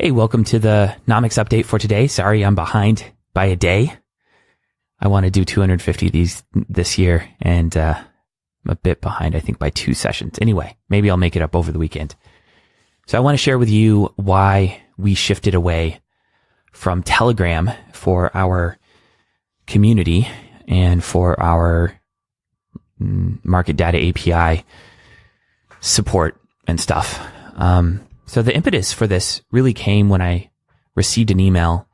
Hey, welcome to the nomics update for today. Sorry, I'm behind by a day. I want to do 250 of these this year, and I'm a bit behind, I think, by 2 sessions. Anyway, maybe I'll make it up over the weekend. So I want to share with you why we shifted away from Telegram for our community and for our market data API support and stuff. So the impetus for this really came when I received an email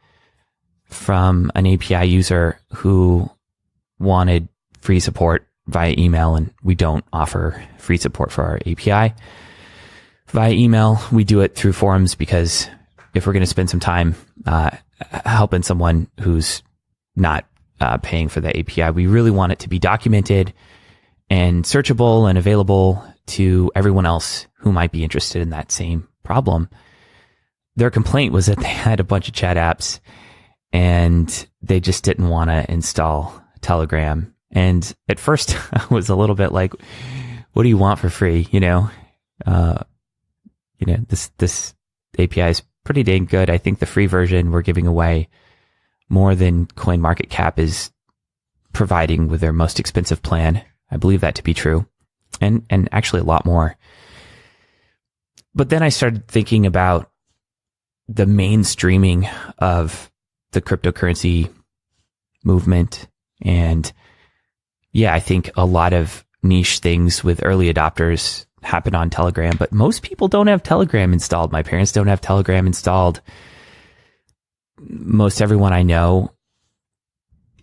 from an API user who wanted free support via email, and we don't offer free support for our API via email. We do it through forums because if we're going to spend some time helping someone who's not paying for the API, we really want it to be documented and searchable and available to everyone else who might be interested in that same problem. Their complaint was that they had a bunch of chat apps and they just didn't want to install Telegram. And at first I was a little bit like, what do you want for free? This API is pretty dang good. I think the free version we're giving away more than CoinMarketCap is providing with their most expensive plan. I believe that to be true. And actually a lot more. But then I started thinking about the mainstreaming of the cryptocurrency movement. And yeah, I think a lot of niche things with early adopters happen on Telegram, but most people don't have Telegram installed. My parents don't have Telegram installed. Most everyone I know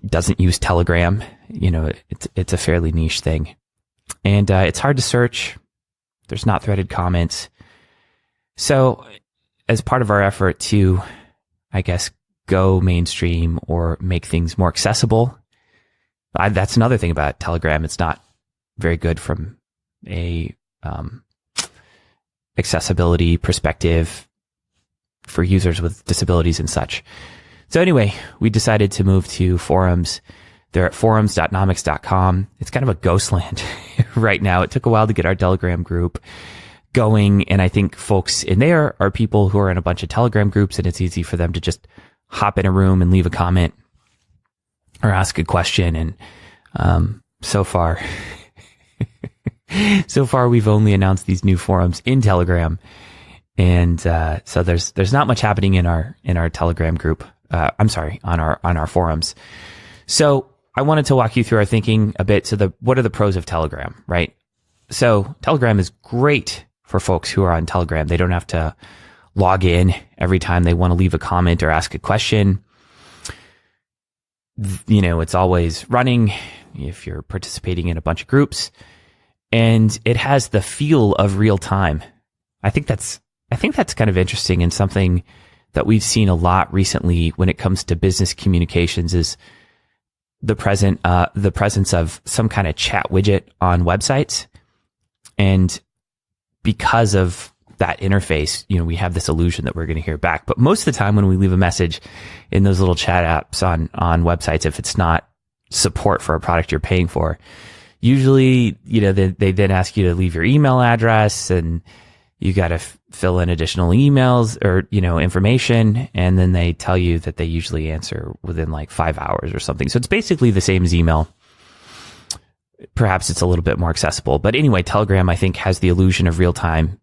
doesn't use Telegram. It's a fairly niche thing. And it's hard to search. There's not threaded comments. So as part of our effort to, I guess, go mainstream or make things more accessible, that's another thing about Telegram. It's not very good from a accessibility perspective for users with disabilities and such. So anyway, we decided to move to forums. They're at forums.nomics.com. It's kind of a ghost land right now. It took a while to get our Telegram group going, and I think folks in there are people who are in a bunch of Telegram groups, and it's easy for them to just hop in a room and leave a comment or ask a question. And so far we've only announced these new forums in Telegram, and so there's not much happening in our Telegram group. On our forums. So I wanted to walk you through our thinking a bit. So what are the pros of Telegram, right? So Telegram is great for folks who are on Telegram. They don't have to log in every time they want to leave a comment or ask a question. It's always running if you're participating in a bunch of groups, and it has the feel of real time. I think that's kind of interesting, and something that we've seen a lot recently when it comes to business communications is the presence of some kind of chat widget on websites. And because of that interface, we have this illusion that we're going to hear back. But most of the time when we leave a message in those little chat apps on websites, if it's not support for a product you're paying for, usually, they then ask you to leave your email address, and you got to fill in additional emails or, information. And then they tell you that they usually answer within like 5 hours or something. So it's basically the same as email. Perhaps it's a little bit more accessible. But anyway, Telegram, I think, has the illusion of real time.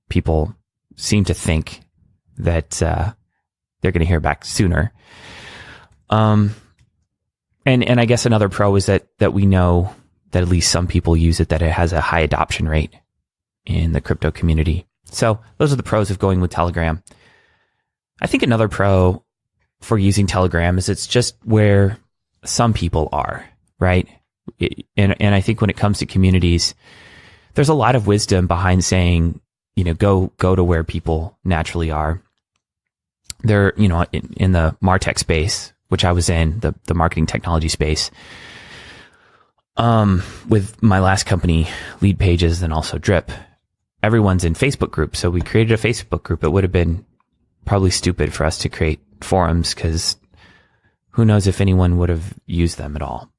People seem to think that they're going to hear back sooner. And I guess another pro is that we know that at least some people use it, that it has a high adoption rate in the crypto community. So those are the pros of going with Telegram. I think another pro for using Telegram is it's just where some people are, right? And I think when it comes to communities, there's a lot of wisdom behind saying, go to where people naturally are. They're, in the martech space, which I was in, the marketing technology space, with my last company, Leadpages, and also Drip. Everyone's in Facebook groups. So we created a Facebook group. It would have been probably stupid for us to create forums, because who knows if anyone would have used them at all,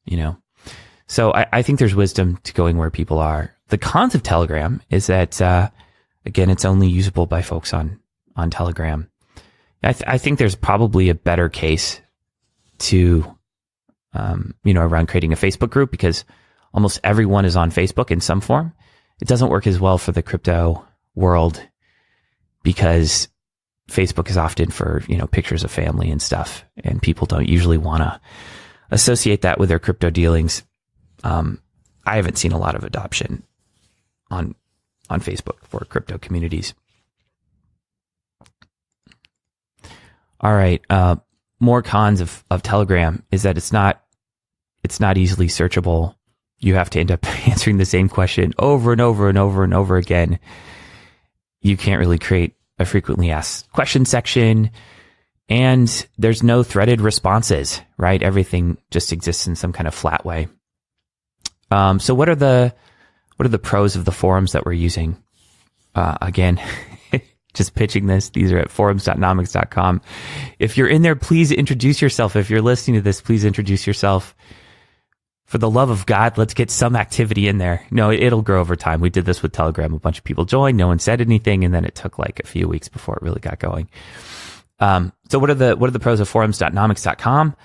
So I think there's wisdom to going where people are. The cons of Telegram is that, again, it's only usable by folks on Telegram. I think there's probably a better case to, around creating a Facebook group, because almost everyone is on Facebook in some form. It doesn't work as well for the crypto world because Facebook is often for, pictures of family and stuff, and people don't usually want to associate that with their crypto dealings. I haven't seen a lot of adoption on Facebook for crypto communities. All right. More cons of Telegram is that it's not easily searchable. You have to end up answering the same question over and over and over and over again. You can't really create a frequently asked question section, and there's no threaded responses, right? Everything just exists in some kind of flat way. So what are the pros of the forums that we're using? Again, just pitching this. These are at forums.nomics.com. If you're in there, please introduce yourself. If you're listening to this, please introduce yourself. For the love of God, let's get some activity in there. No, it'll grow over time. We did this with Telegram. A bunch of people joined. No one said anything. And then it took like a few weeks before it really got going. So what are the pros of forums.nomics.com?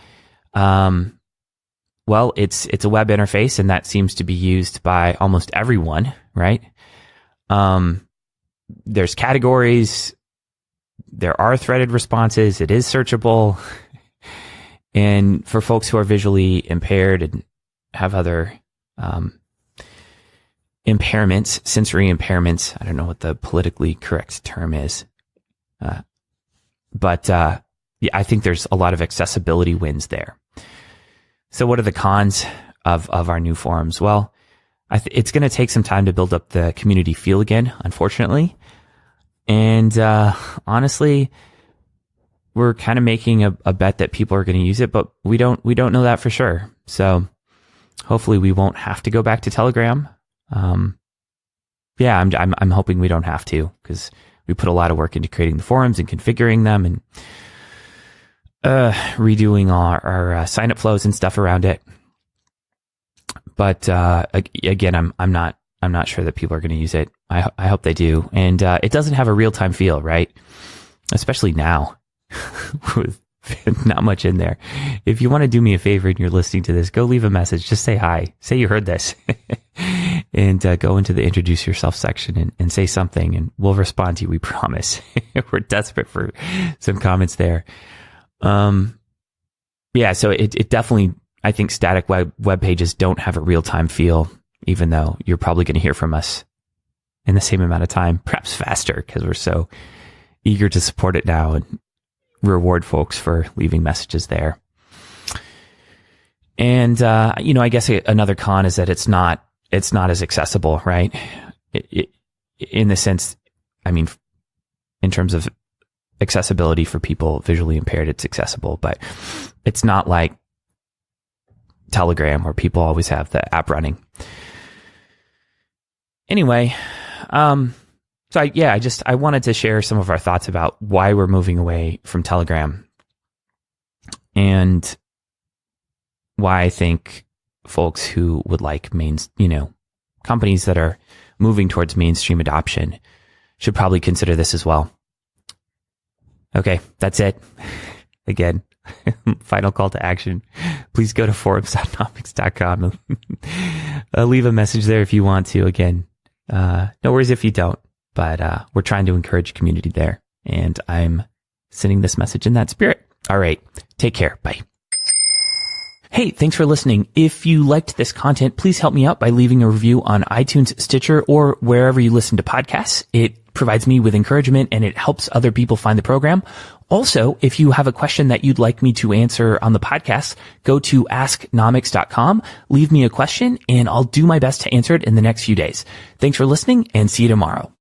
Well, it's a web interface, and that seems to be used by almost everyone, right? There's categories. There are threaded responses. It is searchable. And for folks who are visually impaired and have other impairments, sensory impairments, I don't know what the politically correct term is. But I think there's a lot of accessibility wins there. So what are the cons of our new forums? Well, it's going to take some time to build up the community feel again, unfortunately. And honestly, we're kind of making a bet that people are going to use it, but we don't know that for sure. So hopefully we won't have to go back to Telegram. I'm hoping we don't have to, because we put a lot of work into creating the forums and configuring them and redoing our sign up flows and stuff around it. But again, I'm not sure that people are going to use it. I hope they do. And it doesn't have a real time feel, right? Especially now with not much in there. If you want to do me a favor and you're listening to this, go leave a message. Just say hi. Say you heard this. And go into the introduce yourself section and say something, and we'll respond to you. We promise. We're desperate for some comments there. So it definitely, I think static web pages don't have a real-time feel, even though you're probably going to hear from us in the same amount of time, perhaps faster, because we're so eager to support it now and reward folks for leaving messages there. And, I guess another con is that it's not as accessible, right? In the sense, in terms of accessibility for people visually impaired, it's accessible, but it's not like Telegram where people always have the app running. Anyway, I wanted to share some of our thoughts about why we're moving away from Telegram and why I think folks who would like companies that are moving towards mainstream adoption should probably consider this as well. Okay, that's it. Again, final call to action. Please go to forums.nomics.com. Leave a message there if you want to. Again, no worries if you don't, but we're trying to encourage community there, and I'm sending this message in that spirit. All right, take care. Bye. Hey, thanks for listening. If you liked this content, please help me out by leaving a review on iTunes, Stitcher, or wherever you listen to podcasts. It provides me with encouragement and it helps other people find the program. Also, if you have a question that you'd like me to answer on the podcast, go to asknomics.com, leave me a question, and I'll do my best to answer it in the next few days. Thanks for listening, and see you tomorrow.